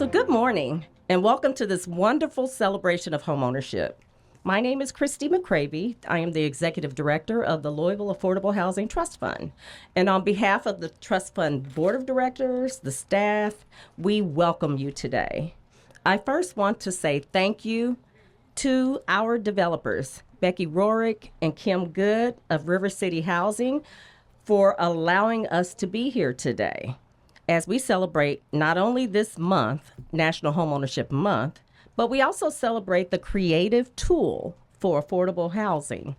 So good morning and welcome to this wonderful celebration of homeownership. My name is Christy McCravey. I am the Executive Director of the Louisville Affordable Housing Trust Fund. And on behalf of the Trust Fund Board of Directors, the staff, we welcome you today. I first want to say thank you to our developers, Becky Rorick and Kim Good of River City Housing, for allowing us to be here today as we celebrate not only this month, National Homeownership Month, but we also celebrate the creative tool for affordable housing,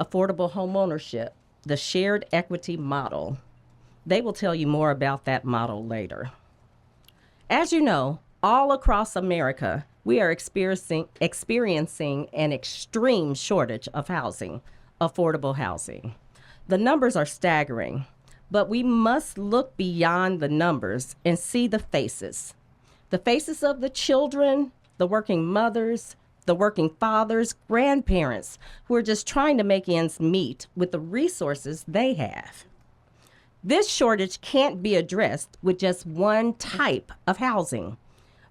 affordable homeownership, the shared equity model. They will tell you more about that model later. As you know, all across America, we are experiencing an extreme shortage of housing, affordable housing. The numbers are staggering, but we must look beyond the numbers and see the faces of the children, the working mothers, the working fathers, grandparents who are just trying to make ends meet with the resources they have. This shortage can't be addressed with just one type of housing.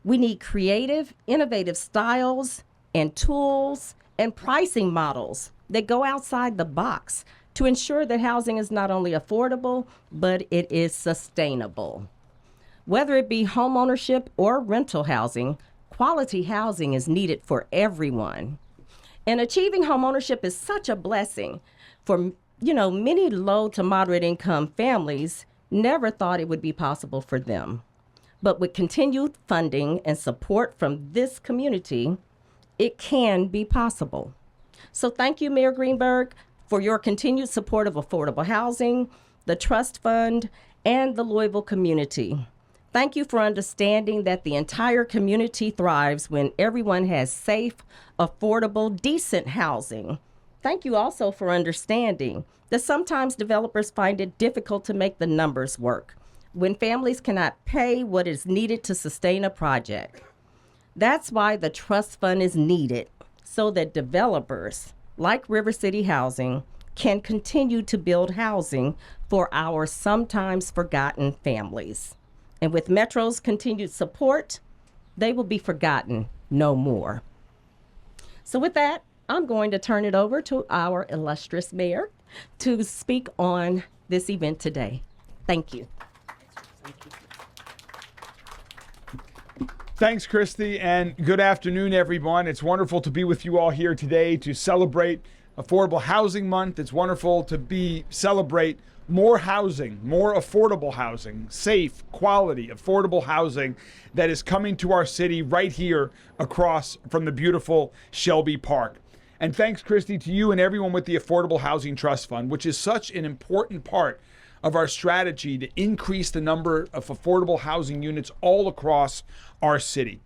We need creative, innovative styles and tools and pricing models that go outside the box to ensure that housing is not only affordable, but it is sustainable. Whether it be homeownership or rental housing, quality housing is needed for everyone. And achieving homeownership is such a blessing for, many low to moderate income families never thought it would be possible for them. But with continued funding and support from this community, it can be possible. So thank you, Mayor Greenberg, for your continued support of affordable housing, the Trust Fund, and the Louisville community. Thank you for understanding that the entire community thrives when everyone has safe, affordable, decent housing. Thank you also for understanding that sometimes developers find it difficult to make the numbers work when families cannot pay what is needed to sustain a project. That's why the Trust Fund is needed, so that developers like River City Housing can continue to build housing for our sometimes forgotten families. And with Metro's continued support, they will be forgotten no more. So with that, I'm going to turn it over to our illustrious mayor to speak on this event today. Thank you. Thanks, Christy, and good afternoon, everyone. It's wonderful to be with you all here today to celebrate Affordable Housing Month. It's wonderful to celebrate more housing, more affordable housing, safe, quality, affordable housing that is coming to our city right here across from the beautiful Shelby Park. And thanks, Christy, to you and everyone with the Affordable Housing Trust Fund, which is such an important part of our strategy to increase the number of affordable housing units all across our city.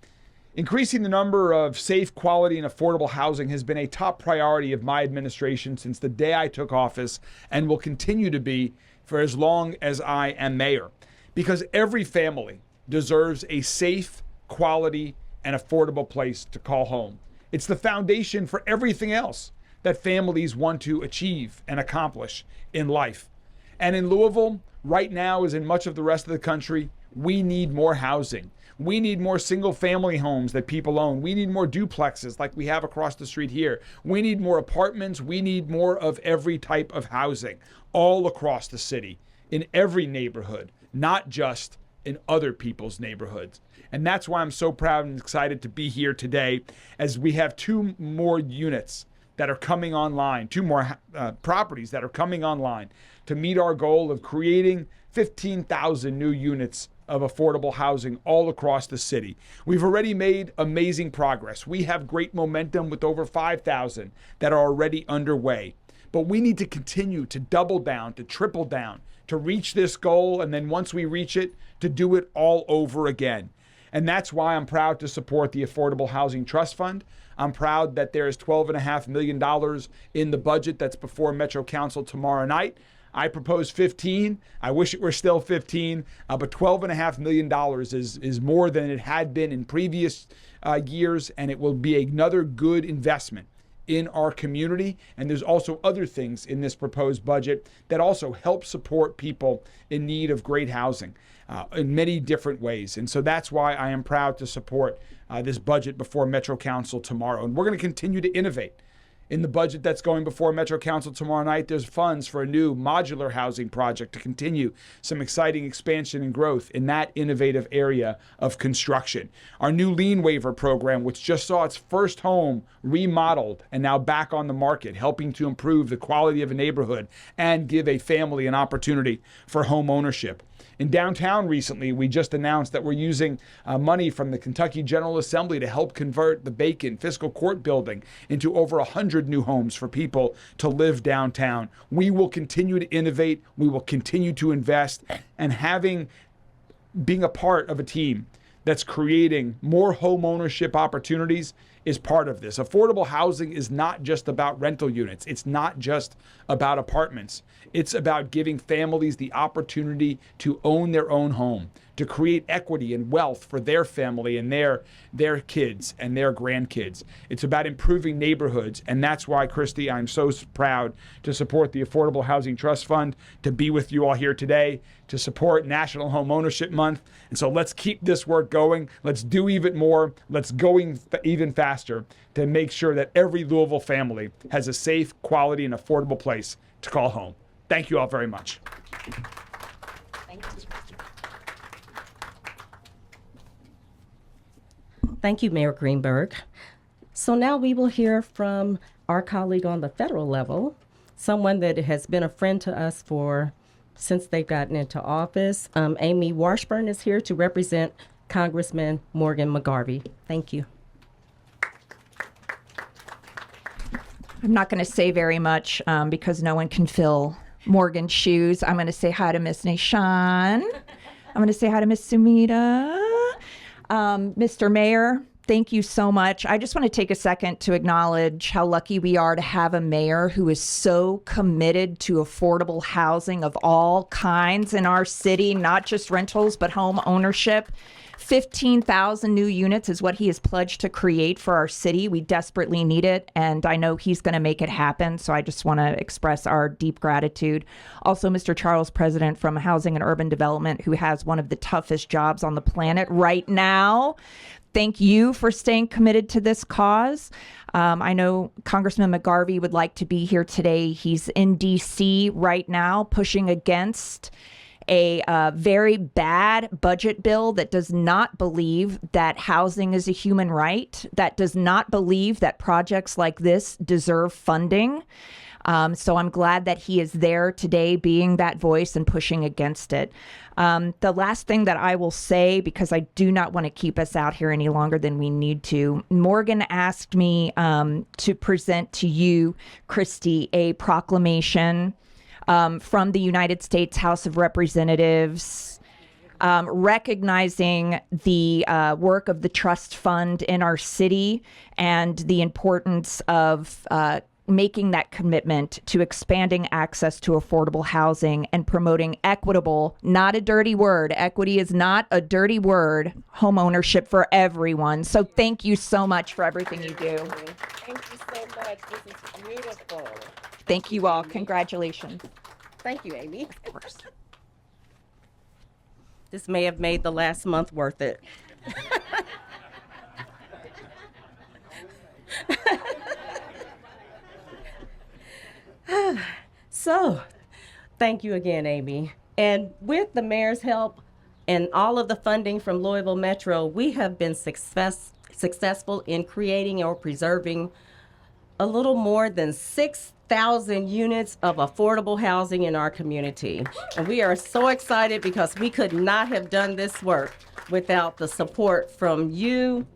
Increasing the number of safe, quality, and affordable housing has been a top priority of my administration since the day I took office and will continue to be for as long as I am mayor. Because every family deserves a safe, quality, and affordable place to call home. It's the foundation for everything else that families want to achieve and accomplish in life. And in Louisville, right now, as in much of the rest of the country, we need more housing. We need more single-family homes that people own. We need more duplexes like we have across the street here. We need more apartments. We need more of every type of housing all across the city, in every neighborhood, not just in other people's neighborhoods. And that's why I'm so proud and excited to be here today as we have two more units that are coming online, two more properties that are coming online to meet our goal of creating 15,000 new units of affordable housing all across the city. We've already made amazing progress. We have great momentum with over 5,000 that are already underway. But we need to continue to double down, to triple down, to reach this goal, and then once we reach it, to do it all over again. And that's why I'm proud to support the Affordable Housing Trust Fund. I'm proud that there is $12.5 million in the budget that's before Metro Council tomorrow night. I propose 15. I wish it were still 15, but $12.5 million is more than it had been in previous years, and it will be another good investment in our community. And there's also other things in this proposed budget that also help support people in need of great housing in many different ways. And so that's why I am proud to support this budget before Metro Council tomorrow. And we're going to continue to innovate. In the budget that's going before Metro Council tomorrow night, there's funds for a new modular housing project to continue some exciting expansion and growth in that innovative area of construction. Our new lien waiver program, which just saw its first home remodeled and now back on the market, helping to improve the quality of a neighborhood and give a family an opportunity for home ownership. In downtown recently, we just announced that we're using money from the Kentucky General Assembly to help convert the Bacon Fiscal Court building into over 100 new homes for people to live downtown. We will continue to innovate. We will continue to invest. And being a part of a team that's creating more home ownership opportunities is part of this. Affordable housing is not just about rental units. It's not just about apartments. It's about giving families the opportunity to own their own home, to create equity and wealth for their family and their kids and their grandkids. It's about improving neighborhoods. And that's why, Christy, I'm so proud to support the Affordable Housing Trust Fund, to be with you all here today, to support National Homeownership Month. And so let's keep this work going. Let's do even more. Let's go even faster to make sure that every Louisville family has a safe, quality, and affordable place to call home. Thank you all very much. Thank you, Mayor Greenberg. So now we will hear from our colleague on the federal level, someone that has been a friend to us since they've gotten into office. Amy Washburn is here to represent Congressman Morgan McGarvey. Thank you. I'm not going to say very much because no one can fill Morgan's shoes. I'm going to say hi to Miss Nishan. I'm going to say hi to Miss Sumita. Mr. Mayor, thank you so much. I just want to take a second to acknowledge how lucky we are to have a mayor who is so committed to affordable housing of all kinds in our city, not just rentals, but home ownership. 15,000 new units is what he has pledged to create for our city. We desperately need it, and I know he's going to make it happen. So I just want to express our deep gratitude. Also, Mr. Charles President from Housing and Urban Development, who has one of the toughest jobs on the planet right now. Thank you for staying committed to this cause. I know Congressman McGarvey would like to be here today. He's in D.C. right now pushing against a very bad budget bill that does not believe that housing is a human right, that does not believe that projects like this deserve funding. So I'm glad that he is there today being that voice and pushing against it. The last thing that I will say, because I do not want to keep us out here any longer than we need to, Morgan asked me to present to you, Christy, a proclamation from the United States House of Representatives, recognizing the work of the trust fund in our city and the importance of making that commitment to expanding access to affordable housing and promoting equitable, not a dirty word, equity is not a dirty word, home ownership for everyone. So thank you so much for everything you do. Thank you so much. This is beautiful. Thank you all. Congratulations. Thank you, Amy. Of course. This may have made the last month worth it. So, thank you again, Amy. And with the mayor's help and all of the funding from Louisville Metro, we have been successful in creating or preserving a little more than 6,000 units of affordable housing in our community. And we are so excited because we could not have done this work without the support from you,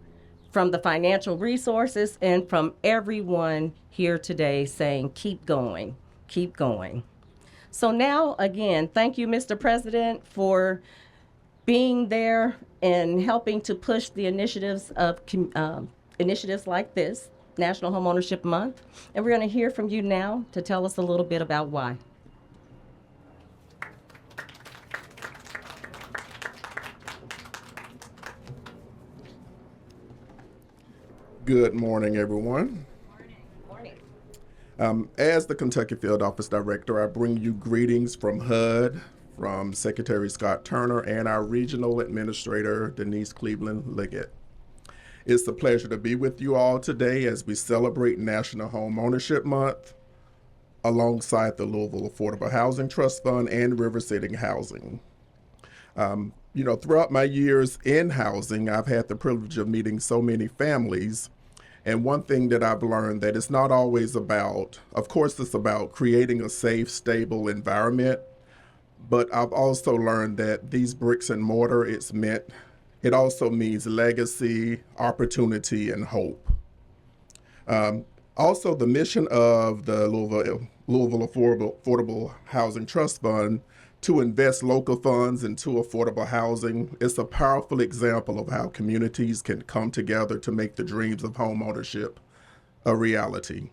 from the financial resources, and from everyone here today saying, keep going, keep going. So now, again, thank you, Mr. President, for being there and helping to push the initiatives of initiatives like this, National Homeownership Month. And we're going to hear from you now to tell us a little bit about why. Good morning, everyone. Morning. As the Kentucky Field Office Director, I bring you greetings from HUD, from Secretary Scott Turner, and our Regional Administrator, Denise Cleveland Liggett. It's a pleasure to be with you all today as we celebrate National Homeownership Month alongside the Louisville Affordable Housing Trust Fund and River City Housing. Throughout my years in housing, I've had the privilege of meeting so many families. And one thing that I've learned that it's not always about, of course, it's about creating a safe, stable environment. But I've also learned that these bricks and mortar, it also means legacy, opportunity, and hope. Also, the mission of the Louisville Affordable Housing Trust Fund to invest local funds into affordable housing is a powerful example of how communities can come together to make the dreams of homeownership a reality.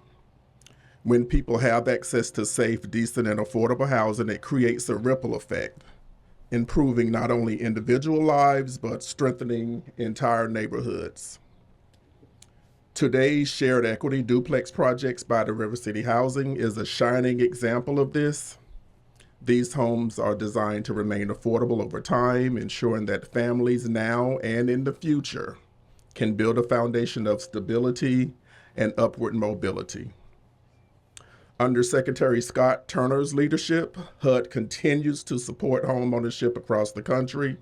When people have access to safe, decent, and affordable housing, it creates a ripple effect, improving not only individual lives, but strengthening entire neighborhoods. Today's shared equity duplex projects by the River City Housing is a shining example of this. These homes are designed to remain affordable over time, ensuring that families now and in the future can build a foundation of stability and upward mobility. Under Secretary Scott Turner's leadership, HUD continues to support homeownership across the country.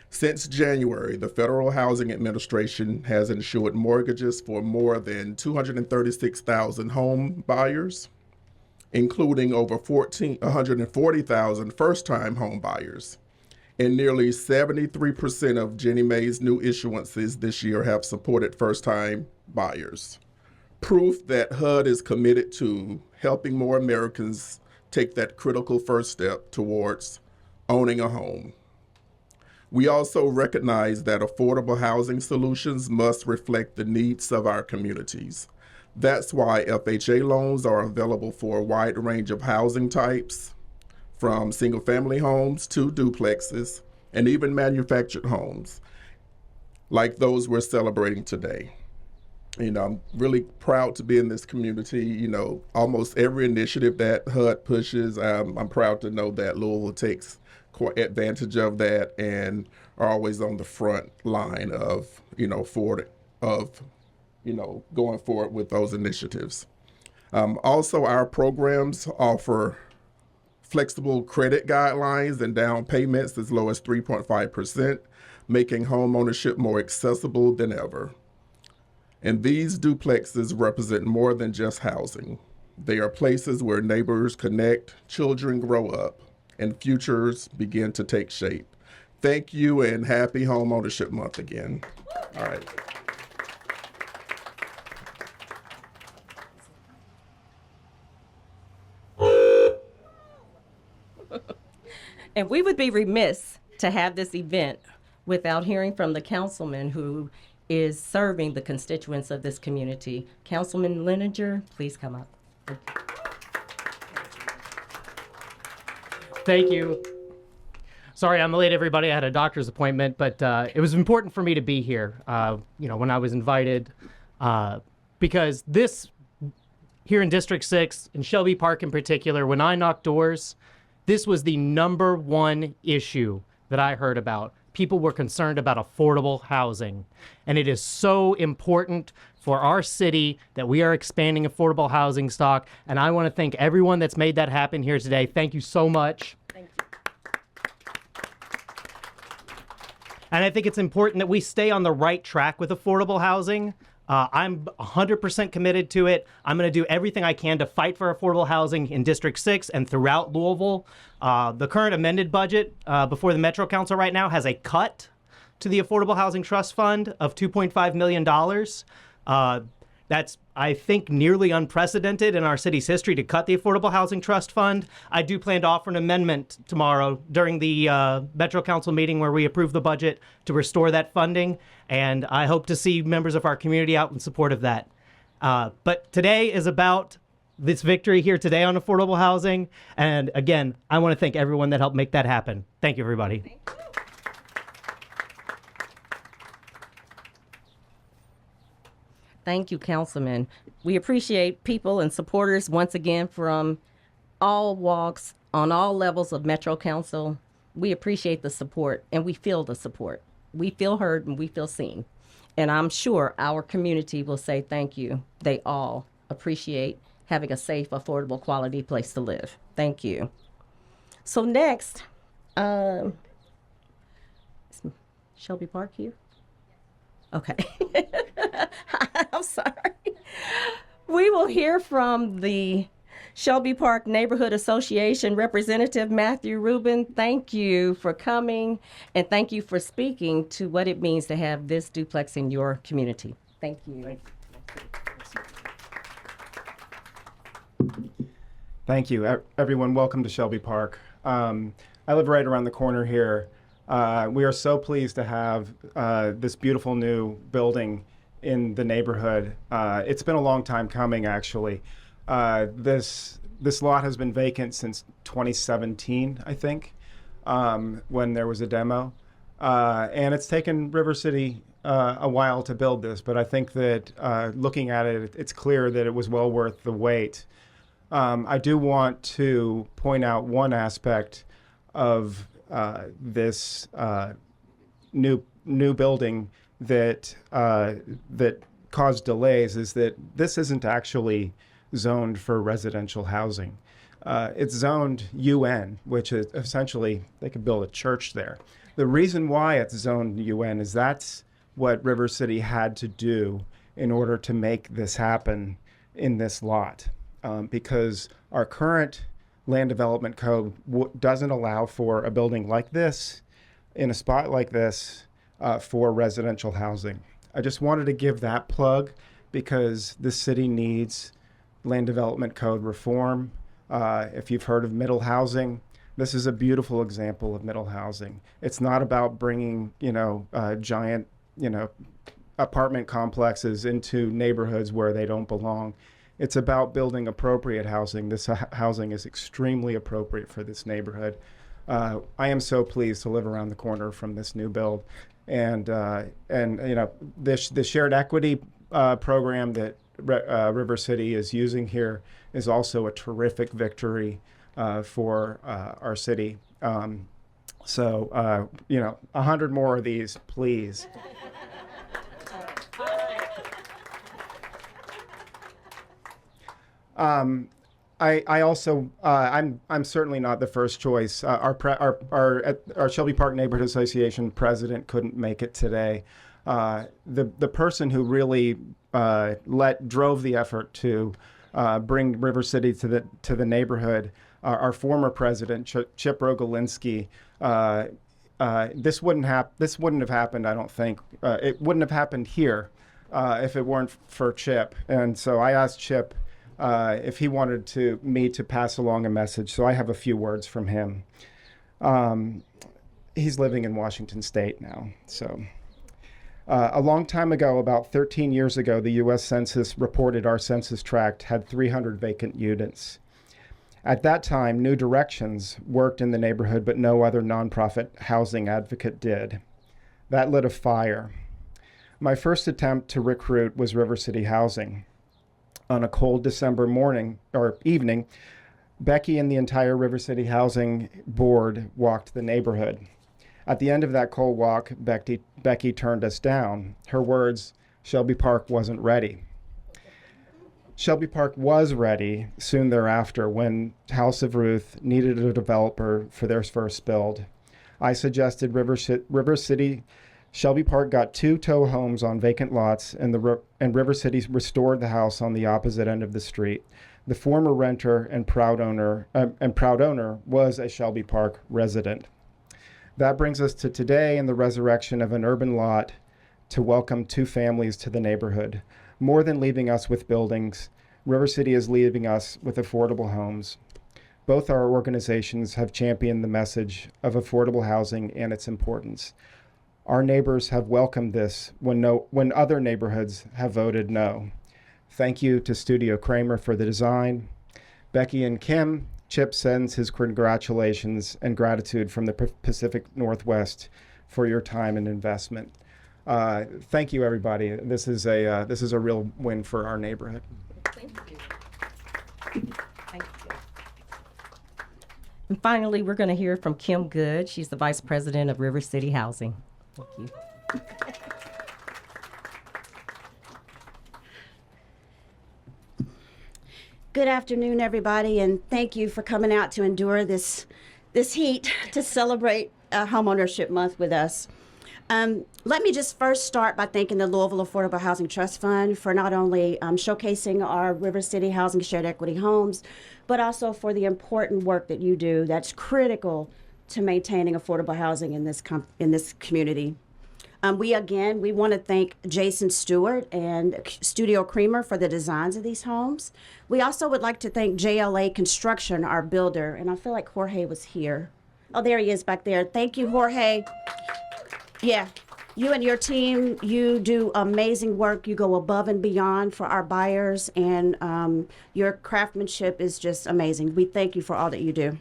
Since January, the Federal Housing Administration has insured mortgages for more than 236,000 home buyers, including over 140,000 first-time home buyers. And nearly 73% of Ginnie Mae's new issuances this year have supported first-time buyers. Proof that HUD is committed to helping more Americans take that critical first step towards owning a home. We also recognize that affordable housing solutions must reflect the needs of our communities. That's why FHA loans are available for a wide range of housing types, from single-family homes to duplexes, and even manufactured homes, like those we're celebrating today. I'm really proud to be in this community. Almost every initiative that HUD pushes, I'm proud to know that Louisville takes advantage of that and are always on the front line of, going forward with those initiatives. Also, our programs offer flexible credit guidelines and down payments as low as 3.5%, making home ownership more accessible than ever. And these duplexes represent more than just housing. They are places where neighbors connect, children grow up, and futures begin to take shape. Thank you, and happy Homeownership Month again. All right. And we would be remiss to have this event without hearing from the councilman who is serving the constituents of this community. Councilman Leninger, please come up. Thank you. Sorry, I'm late, everybody. I had a doctor's appointment, but it was important for me to be here, when I was invited, because this, here in District 6, in Shelby Park in particular, when I knocked doors, this was the number one issue that I heard about. People were concerned about affordable housing. And it is so important for our city that we are expanding affordable housing stock. And I want to thank everyone that's made that happen here today. Thank you so much. Thank you. And I think it's important that we stay on the right track with affordable housing. I'm 100% committed to it. I'm going to do everything I can to fight for affordable housing in District 6 and throughout Louisville. The current amended budget before the Metro Council right now has a cut to the Affordable Housing Trust Fund of $2.5 million. That's, I think, nearly unprecedented in our city's history to cut the Affordable Housing Trust Fund. I do plan to offer an amendment tomorrow during the Metro Council meeting where we approve the budget to restore that funding, and I hope to see members of our community out in support of that. But today is about this victory here today on affordable housing, and again, I want to thank everyone that helped make that happen. Thank you, everybody. Thank you. Thank you, Councilman. We appreciate people and supporters once again from all walks, on all levels of Metro Council. We appreciate the support and we feel the support. We feel heard and we feel seen. And I'm sure our community will say thank you. They all appreciate having a safe, affordable, quality place to live. Thank you. So next, is Shelby Park here? Okay. I'm sorry. We will hear from the Shelby Park Neighborhood Association representative, Matthew Rubin. Thank you for coming and thank you for speaking to what it means to have this duplex in your community. Thank you. Thank you, everyone. Welcome to Shelby Park. I live right around the corner here. We are so pleased to have this beautiful new building in the neighborhood. It's been a long time coming, actually. This lot has been vacant since 2017, I think, when there was a demo. And it's taken River City a while to build this, but I think that looking at it, it's clear that it was well worth the wait. I do want to point out one aspect of this new building that caused delays is that this isn't actually zoned for residential housing. It's zoned UN, which is essentially they could build a church there. The reason why it's zoned UN is that's what River City had to do in order to make this happen in this lot. Because our current land development code doesn't allow for a building like this in a spot like this for residential housing. I just wanted to give that plug because the city needs land development code reform. If you've heard of middle housing, this is a beautiful example of middle housing. It's not about bringing, giant, apartment complexes into neighborhoods where they don't belong. It's about building appropriate housing. This housing is extremely appropriate for this neighborhood. I am so pleased to live around the corner from this new build, and the shared equity program that River City is using here is also a terrific victory for our city. 100 more of these, please. I also I'm certainly not the first choice. Our Shelby Park Neighborhood Association president couldn't make it today. The person who really drove the effort to bring River City to the neighborhood, our former president Chip Rogolinski. This wouldn't have happened. I don't think it wouldn't have happened here if it weren't for Chip. And so I asked Chip if he wanted me to pass along a message. So I have a few words from him. He's living in Washington State now. So a long time ago, about 13 years ago, the U.S. Census reported our census tract had 300 vacant units. At that time, New Directions worked in the neighborhood, but no other nonprofit housing advocate did. That lit a fire. My first attempt to recruit was River City Housing. On a cold December morning or evening, Becky and the entire River City Housing Board walked the neighborhood. At the end of that cold walk, Becky turned us down. Her words, Shelby Park wasn't ready. Shelby Park was ready soon thereafter when House of Ruth needed a developer for their first build. I suggested River City. Shelby Park got 2 tow homes on vacant lots, and River City restored the house on the opposite end of the street. The former renter and proud owner was a Shelby Park resident. That brings us to today and the resurrection of an urban lot to welcome 2 families to the neighborhood. More than leaving us with buildings, River City is leaving us with affordable homes. Both our organizations have championed the message of affordable housing and its importance. Our neighbors have welcomed this when other neighborhoods have voted no. Thank you to Studio Kramer for the design. Becky and Kim, Chip sends his congratulations and gratitude from the Pacific Northwest for your time and investment. Thank you, everybody. This is a real win for our neighborhood. Thank you. Thank you. And finally, we're going to hear from Kim Good. She's the Vice President of River City Housing. Thank you. Good afternoon, everybody, and thank you for coming out to endure this heat to celebrate Homeownership Month with us. Let me just first start by thanking the Louisville Affordable Housing Trust Fund for not only showcasing our River City Housing Shared Equity homes, but also for the important work that you do that's critical to maintaining affordable housing in this community. We want to thank Jason Stewart and Studio Creamer for the designs of these homes. We also would like to thank JLA Construction, our builder, and I feel like Jorge was here. Oh, there he is back there. Thank you, Jorge. Yeah, you and your team, you do amazing work. You go above and beyond for our buyers, and your craftsmanship is just amazing. We thank you for all that you do.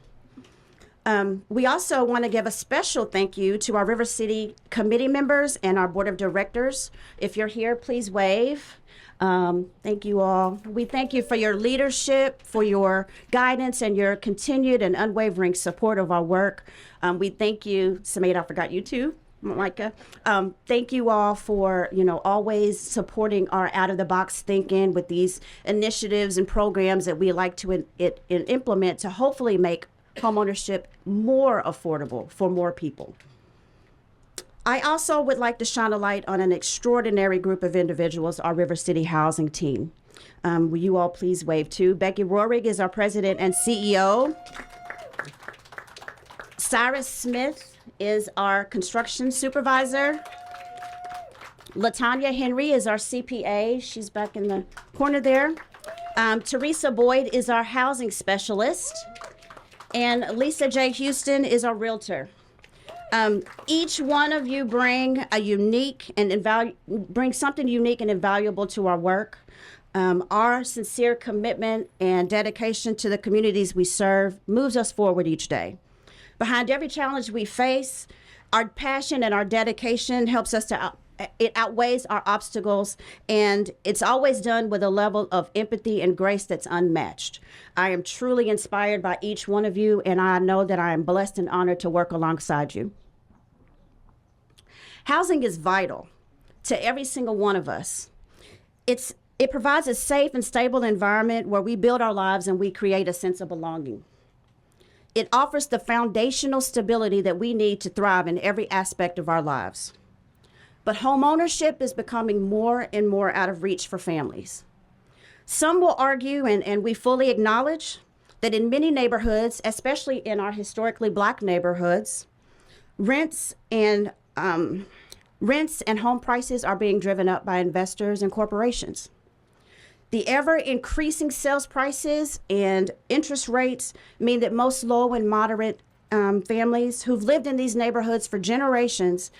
We also want to give a special thank you to our River City committee members and our board of directors. If you're here, please wave. Thank you all. We thank you for your leadership, for your guidance, and your continued and unwavering support of our work. We thank you, Samade, I forgot you too, Micah. Thank you all for, always supporting our out-of-the-box thinking with these initiatives and programs that we like to implement to hopefully make homeownership more affordable for more people. I also would like to shine a light on an extraordinary group of individuals, our River City Housing team. Will you all please wave too? Becky Rohrig is our president and CEO. Cyrus Smith is our construction supervisor. Latanya Henry is our CPA. She's back in the corner there. Teresa Boyd is our housing specialist. And Lisa J. Houston is our realtor. Each one of you bring something unique and invaluable to our work. Our sincere commitment and dedication to the communities we serve moves us forward each day. Behind every challenge we face, our passion and our dedication helps us it outweighs our obstacles, and it's always done with a level of empathy and grace that's unmatched. I am truly inspired by each one of you, and I know that I am blessed and honored to work alongside you. Housing is vital to every single one of us. It provides a safe and stable environment where we build our lives and we create a sense of belonging. It offers the foundational stability that we need to thrive in every aspect of our lives. But homeownership is becoming more and more out of reach for families. Some will argue, and we fully acknowledge, that in many neighborhoods, especially in our historically Black neighborhoods, rents and home prices are being driven up by investors and corporations. The ever-increasing sales prices and interest rates mean that most low and moderate families who've lived in these neighborhoods for generations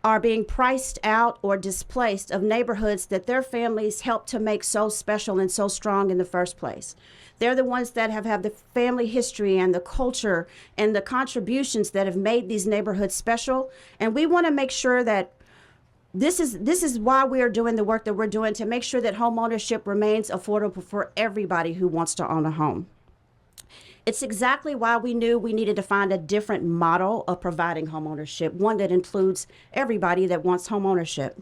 are being priced out or displaced of neighborhoods that their families helped to make so special and so strong in the first place. They're the ones that have had the family history and the culture and the contributions that have made these neighborhoods special. And we want to make sure that this is why we are doing the work that we're doing, to make sure that homeownership remains affordable for everybody who wants to own a home. It's exactly why we knew we needed to find a different model of providing homeownership, one that includes everybody that wants homeownership.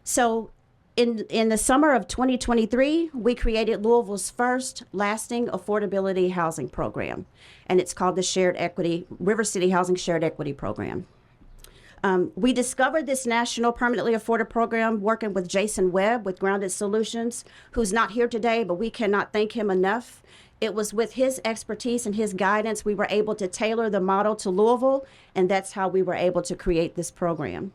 So in the summer of 2023, we created Louisville's first lasting affordability housing program, and it's called the River City Housing Shared Equity Program. We discovered this national permanently affordable program working with Jason Webb with Grounded Solutions, who's not here today, but we cannot thank him enough. It was with his expertise and his guidance we were able to tailor the model to Louisville, and that's how we were able to create this program.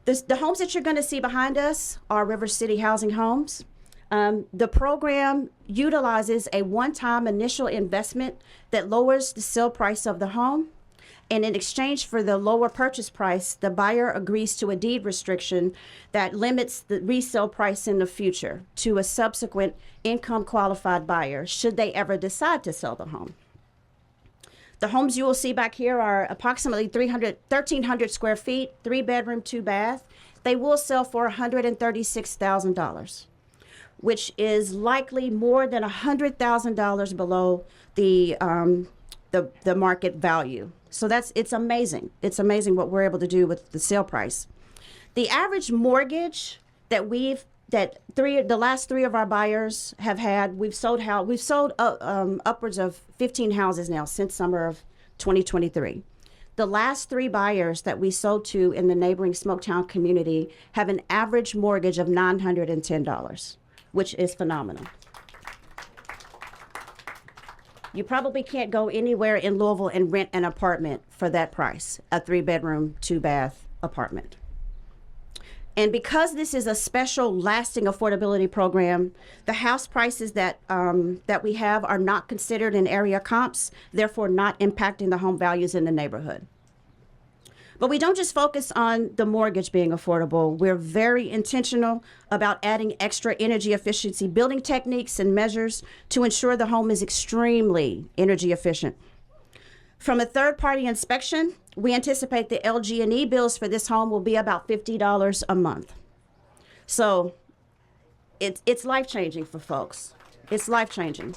The homes that you're going to see behind us are River City Housing homes. The program utilizes a one-time initial investment that lowers the sale price of the home. And in exchange for the lower purchase price, the buyer agrees to a deed restriction that limits the resale price in the future to a subsequent income qualified buyer should they ever decide to sell the home. The homes you will see back here are approximately 1,300 square feet, 3 bedroom, 2 bath. they will sell for $136,000, which is likely more than $100,000 below the market value. So it's amazing. It's amazing what we're able to do with the sale price. The average mortgage that the last three of our buyers have had, we've sold upwards of 15 houses now since summer of 2023. The last three buyers that we sold to in the neighboring Smoketown community have an average mortgage of $910, which is phenomenal. You probably can't go anywhere in Louisville and rent an apartment for that price, a 3-bedroom, 2-bath apartment. And because this is a special lasting affordability program, the house prices that we have are not considered in area comps, therefore not impacting the home values in the neighborhood. But we don't just focus on the mortgage being affordable. We're very intentional about adding extra energy efficiency building techniques and measures to ensure the home is extremely energy efficient. From a third-party inspection, we anticipate the LG&E bills for this home will be about $50 a month. So it's life-changing for folks. It's life-changing.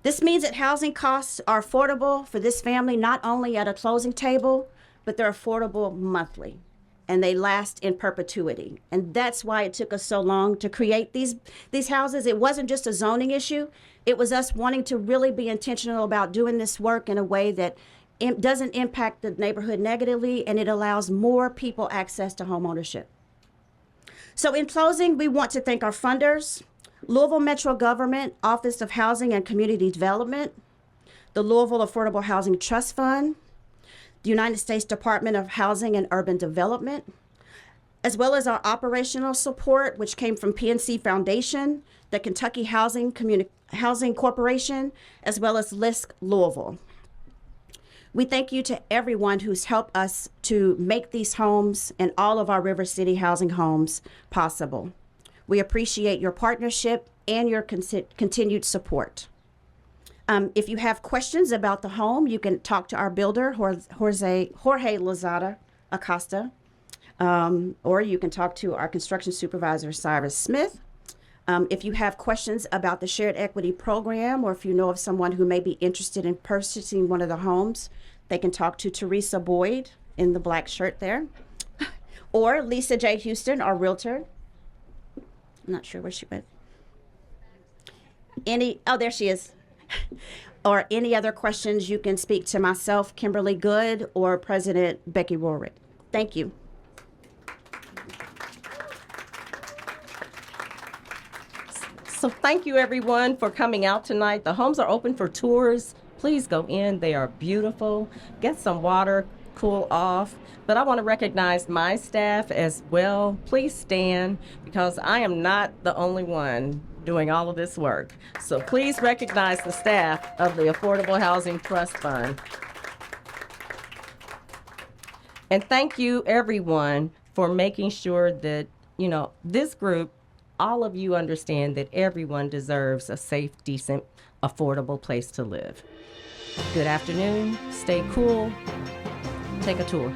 This means that housing costs are affordable for this family, not only at a closing table, but they're affordable monthly, and they last in perpetuity. And that's why it took us so long to create these houses. It wasn't just a zoning issue. It was us wanting to really be intentional about doing this work in a way that it doesn't impact the neighborhood negatively, and it allows more people access to home ownership. So in closing, we want to thank our funders, Louisville Metro Government, Office of Housing and Community Development, the Louisville Affordable Housing Trust Fund, the United States Department of Housing and Urban Development, as well as our operational support, which came from PNC Foundation, the Kentucky Housing Corporation, as well as LISC Louisville. We thank you to everyone who's helped us to make these homes and all of our River City housing homes possible. We appreciate your partnership and your continued support. If you have questions about the home, you can talk to our builder, Jorge Lozada Acosta, or you can talk to our construction supervisor, Cyrus Smith. If you have questions about the shared equity program, or if you know of someone who may be interested in purchasing one of the homes, they can talk to Teresa Boyd in the black shirt there, or Lisa J. Houston, our realtor. I'm not sure where she went. There she is. Or any other questions, you can speak to myself, Kimberly Good, or President Becky Rorick. Thank you. So thank you, everyone, for coming out tonight. The homes are open for tours. Please go in. They are beautiful. Get some water, cool off. But I want to recognize my staff as well. Please stand, because I am not the only one doing all of this work. So please recognize the staff of the Affordable Housing Trust Fund. And thank you, everyone, for making sure that, this group, all of you understand that everyone deserves a safe, decent, affordable place to live. Good afternoon. Stay cool. Take a tour.